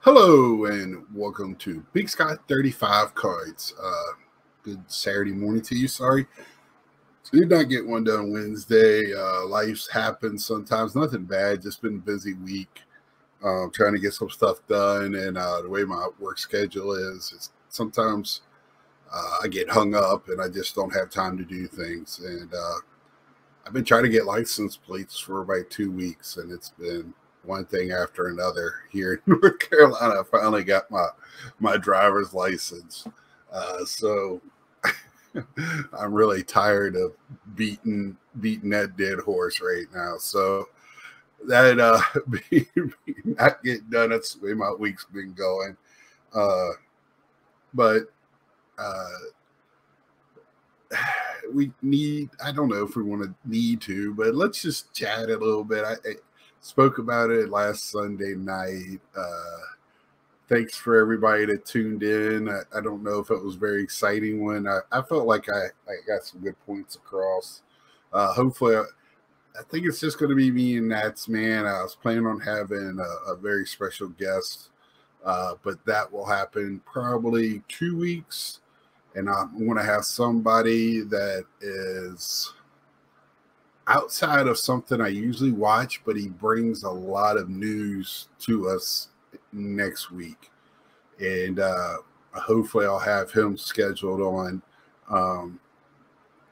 Hello and welcome to Big Sky 35 Cards. Good Saturday morning to you. Sorry, did not get one done Wednesday. Life's happened sometimes. Nothing bad. Just been a busy week. Trying to get some stuff done, and the way my work schedule is sometimes I get hung up and I just don't have time to do things. And I've been trying to get license plates for about 2 weeks, and it's been one thing after another here in North Carolina. I finally got my driver's license. So I'm really tired of beating that dead horse right now. So that not getting done, that's the way my week's been going. But we need, I don't know if we need to, but let's just chat a little bit. I spoke about it last Sunday night. Thanks for everybody that tuned in. I don't know if it was very exciting when I felt like I got some good points across. Hopefully, I think it's just going to be me and Nats, man. I was planning on having a very special guest, but that will happen probably 2 weeks. And I'm going to have somebody that is outside of something I usually watch, but he brings a lot of news to us next week. And hopefully I'll have him scheduled on.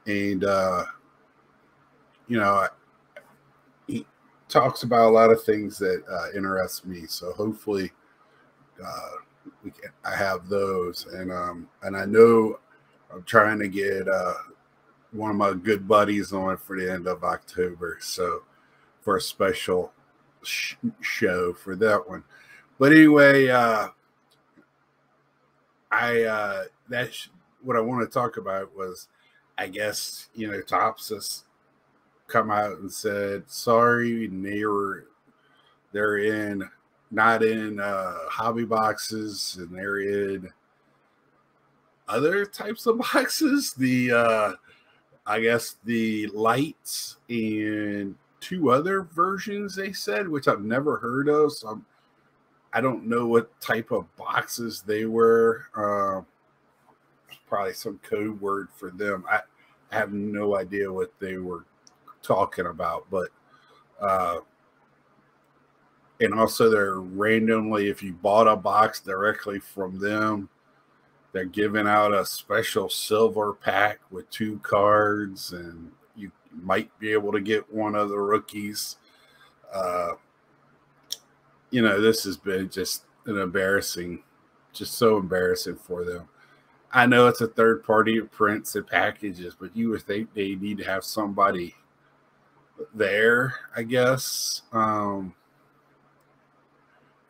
He talks about a lot of things that interest me. So hopefully I have those. And I know I'm trying to get one of my good buddies on for the end of October, so for a special show for that one. But anyway, that's what I want to talk about was, I guess, Topps has come out and said sorry, and they're not in hobby boxes, and they're in other types of boxes. I guess the lights and 2 other versions, they said, which I've never heard of. So I don't know what type of boxes they were. Probably some code word for them. I have no idea what they were talking about. But and also they're randomly, if you bought a box directly from them, they're giving out a special silver pack with 2 cards, and you might be able to get one of the rookies. This has been just so embarrassing for them. I know it's a third party that prints and packages, but you would think they need to have somebody there, I guess.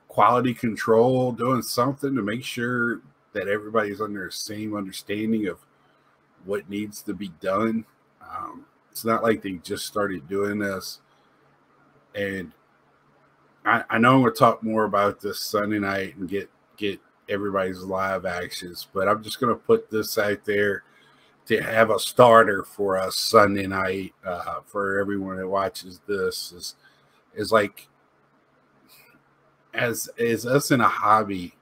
Quality control, doing something to make sure that everybody's under the same understanding of what needs to be done. It's not like they just started doing this. And I know I'm going to talk more about this Sunday night and get everybody's live actions, but I'm just going to put this out there to have a starter for us Sunday night for everyone that watches this. Is like, as us in a hobby,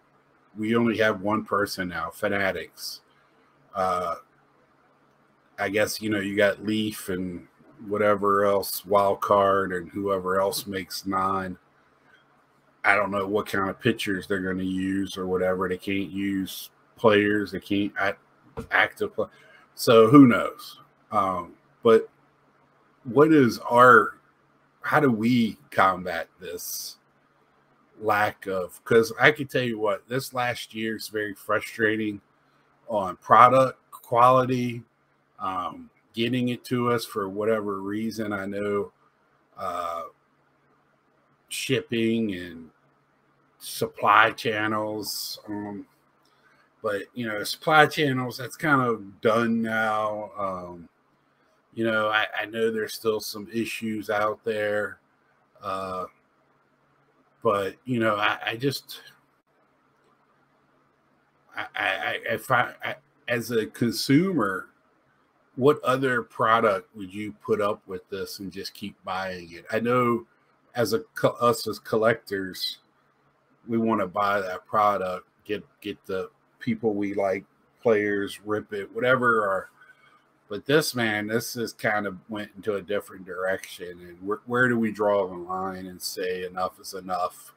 we only have one person now, Fanatics. I guess, you got Leaf and whatever else, Wildcard, and whoever else makes 9. I don't know what kind of pitchers they're going to use or whatever. They can't use players. They can't active play. So who knows? But how do we combat this lack of, because I can tell you what, this last year is very frustrating on product quality, getting it to us for whatever reason. I know shipping and supply channels, but supply channels, that's kind of done now. I know there's still some issues out there. But I find, as a consumer, what other product would you put up with this and just keep buying it? I know us as collectors, we want to buy that product, get the people we like, players, rip it, whatever. Or, but this, man, this is kind of went into a different direction. And where do we draw the line and say enough is enough?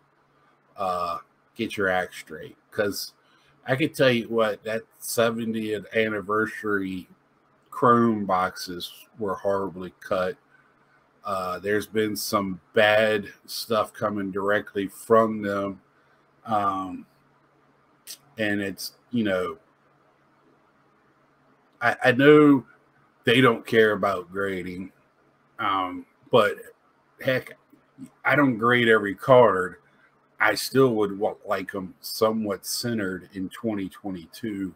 Get your act straight. Because I can tell you what, that 70th anniversary Chrome boxes were horribly cut. There's been some bad stuff coming directly from them. And it's, I know they don't care about grading, but heck, I don't grade every card. I still would like them somewhat centered in 2022.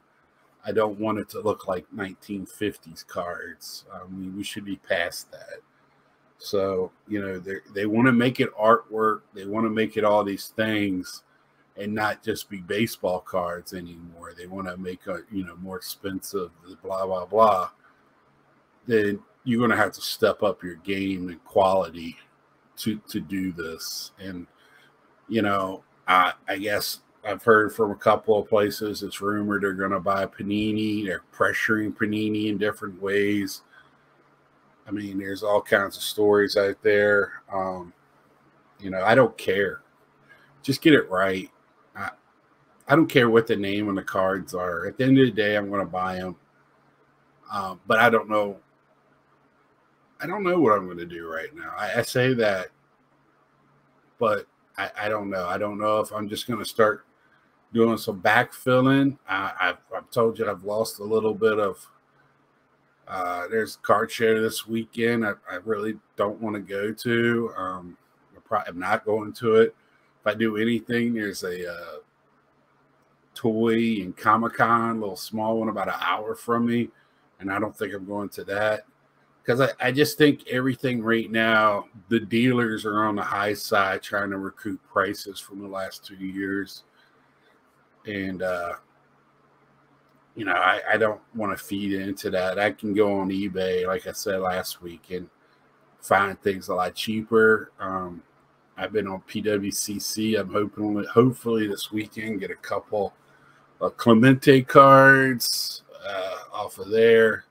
I don't want it to look like 1950s cards. I mean, we should be past that. So, they want to make it artwork. They want to make it all these things and not just be baseball cards anymore. They want to make a, more expensive, blah, blah, blah. Then you're going to have to step up your game and quality to do this. And, I guess I've heard from a couple of places, it's rumored they're going to buy Panini. They're pressuring Panini in different ways. I mean, there's all kinds of stories out there. I don't care. Just get it right. I don't care what the name on the cards are. At the end of the day, I'm going to buy them. But I don't know. I don't know what I'm going to do right now. I say that, but I don't know. I don't know if I'm just going to start doing some backfilling. I've told you I've lost a little bit of. There's a card show this weekend I really don't want to go to. I'm not going to it. If I do anything, there's a toy and Comic-Con, a little small one about an hour from me, and I don't think I'm going to that. Because I just think everything right now, the dealers are on the high side trying to recoup prices from the last 2 years. And, I don't want to feed into that. I can go on eBay, like I said last week, and find things a lot cheaper. I've been on PWCC. I'm hopefully this weekend get a couple of Clemente cards off of there.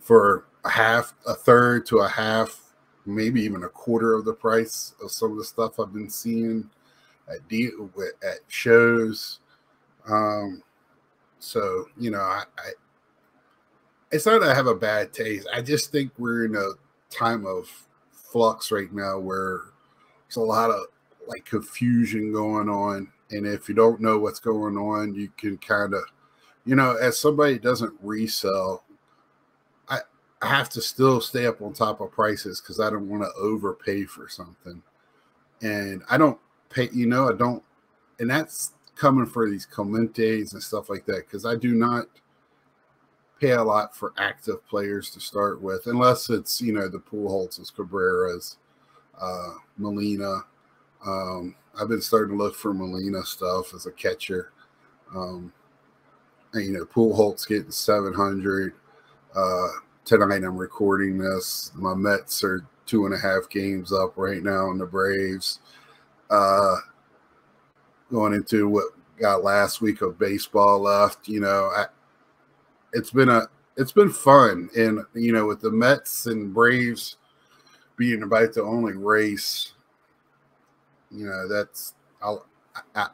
For a third to a half, maybe even a quarter of the price of some of the stuff I've been seeing at shows. So, it's not that I have a bad taste. I just think we're in a time of flux right now where there's a lot of confusion going on. And if you don't know what's going on, you can kind of, as somebody that doesn't resell, I have to still stay up on top of prices because I don't want to overpay for something. And I don't pay, I don't, and that's coming for these Clementes and stuff like that, because I do not pay a lot for active players to start with, unless it's, the Pujols, Cabreras, Molina. I've been starting to look for Molina stuff as a catcher. And, Pujols getting 700. Tonight I'm recording this. My Mets are 2.5 games up right now on the Braves. Going into what got last week of baseball left, it's been fun. And, with the Mets and Braves being about the only race, that's,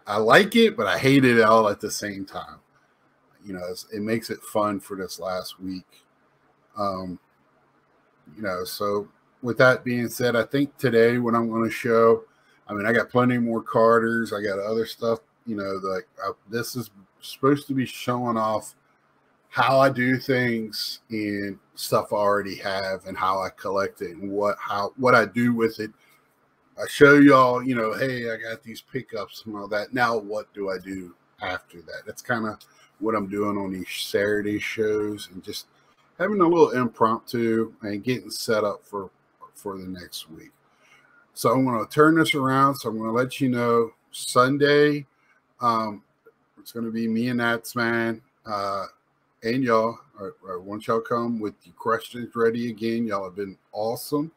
I like it, but I hate it all at the same time. It makes it fun for this last week. So with that being said, I think today what I'm going to show, I got plenty more carders. I got other stuff, this is supposed to be showing off how I do things and stuff I already have and how I collect it and what I do with it. I show y'all, hey, I got these pickups and all that. Now what do I do after that? That's kind of what I'm doing on these Saturday shows, and just having a little impromptu and getting set up for the next week. So I'm going to turn this around. So I'm going to let you know Sunday, it's going to be me and Natsman, and y'all. I want y'all come with your questions ready again. Y'all have been awesome.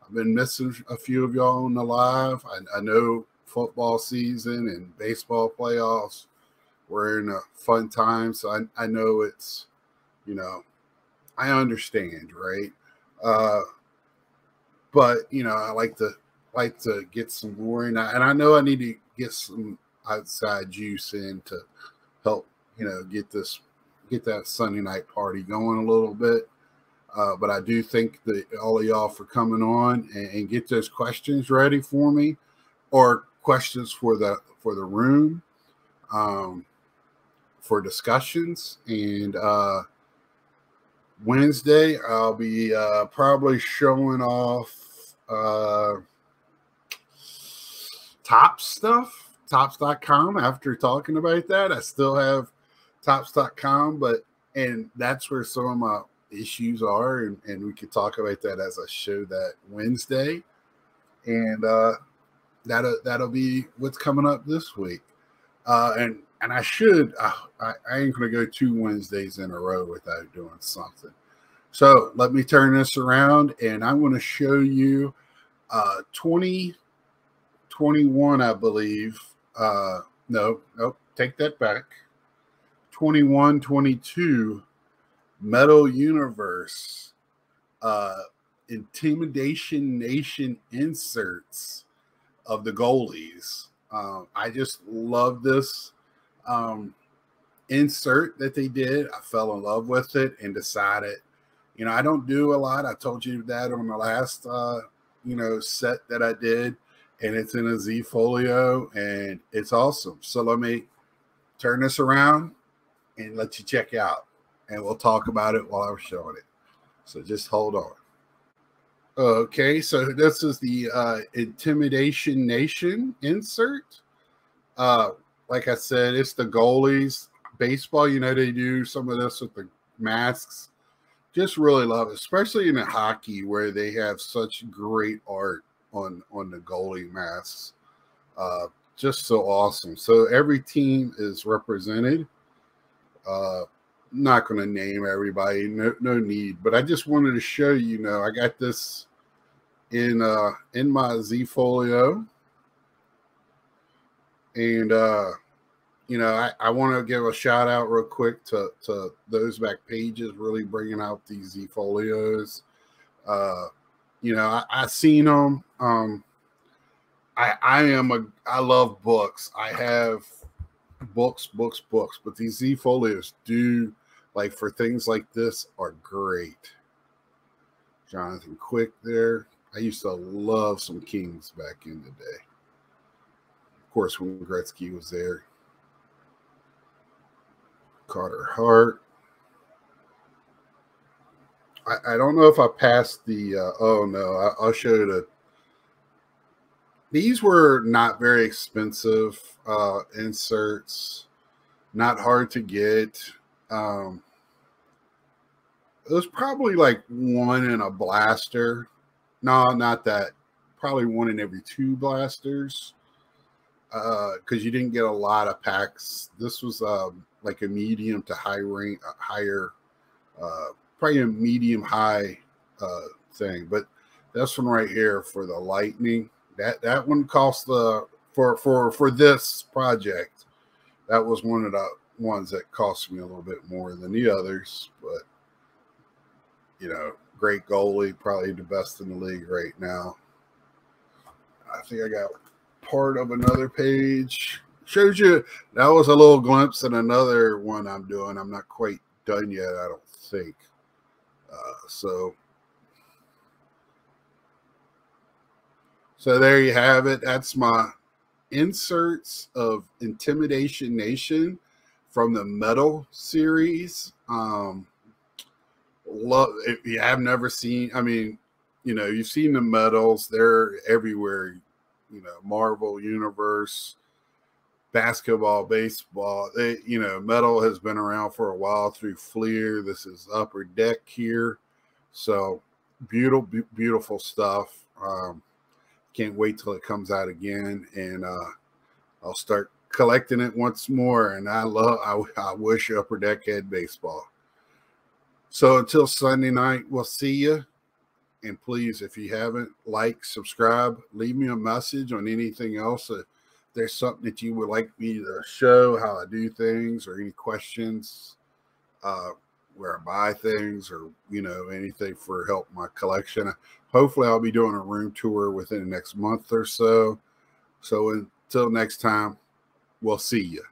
I've been missing a few of y'all on the live. I know football season and baseball playoffs, we're in a fun time. So I know it's, you know, I understand, right? But you know, I like to get some more, and I know I need to get some outside juice in to help, you know, get that Sunday night party going a little bit. But I do thank all of y'all for coming on and get those questions ready for me, or questions for the room, for discussions. And Wednesday I'll be probably showing off tops.com. After talking about that, I still have tops.com, and that's where some of my issues are, and we could talk about that as I show that Wednesday. And that'll be what's coming up this week. And I ain't gonna go 2 Wednesdays in a row without doing something. So let me turn this around, and I'm going to show you 2021, I believe. No, take that back. 21-22 Metal Universe Intimidation Nation inserts of the Goalies. I just love this insert that they did. I fell in love with it and decided, you know, I don't do a lot. I told you that on the last set that I did, and it's in a Z folio, and it's awesome. So let me turn this around and let you check out, and we'll talk about it while I'm showing it. So just hold on. Okay, so this is the Intimidation Nation insert. Like I said, it's the Goalies. Baseball, you know, they do some of this with the masks. Just really love it, especially in the hockey where they have such great art on the goalie masks. Just so awesome. So every team is represented. Not going to name everybody, no need, but I just wanted to show you, know, I got this in my Z folio, and you know, I want to give a shout out real quick to those back pages really bringing out these Z folios. You know, I seen them. I love books. I have books, but these Z folios do, like, for things like this, are great. Jonathan Quick there. I used to love some Kings back in the day. Of course, when Gretzky was there. Carter Hart. I don't know if I passed the, oh no, I'll show you these were not very expensive inserts, not hard to get. It was probably like one in a blaster. No, not that. Probably one in every 2 blasters. Because you didn't get a lot of packs. This was like a medium to higher, probably a medium high thing. But this one right here for the Lightning, that one cost for this project, that was one of the ones that cost me a little bit more than the others. But you know, great goalie, probably the best in the league right now. I think I got part of another page. Shows you, that was a little glimpse in another one I'm doing. I'm not quite done yet, I don't think. So there you have it. That's my inserts of Intimidation Nation from the Metal series. Love, if you have never seen, I mean, you know, you've seen the medals, they're everywhere, you know, Marvel Universe, basketball, baseball. They, you know, metal has been around for a while through Fleer. This is Upper Deck here. So beautiful stuff. Can't wait till it comes out again, and I'll start collecting it once more. And I wish Upper Deck had baseball. So until Sunday night, we'll see you. And please, if you haven't, like, subscribe, leave me a message on anything else. If there's something that you would like me to show, how I do things, or any questions, where I buy things, or, you know, anything for help my collection. Hopefully I'll be doing a room tour within the next month or so. So until next time, we'll see you.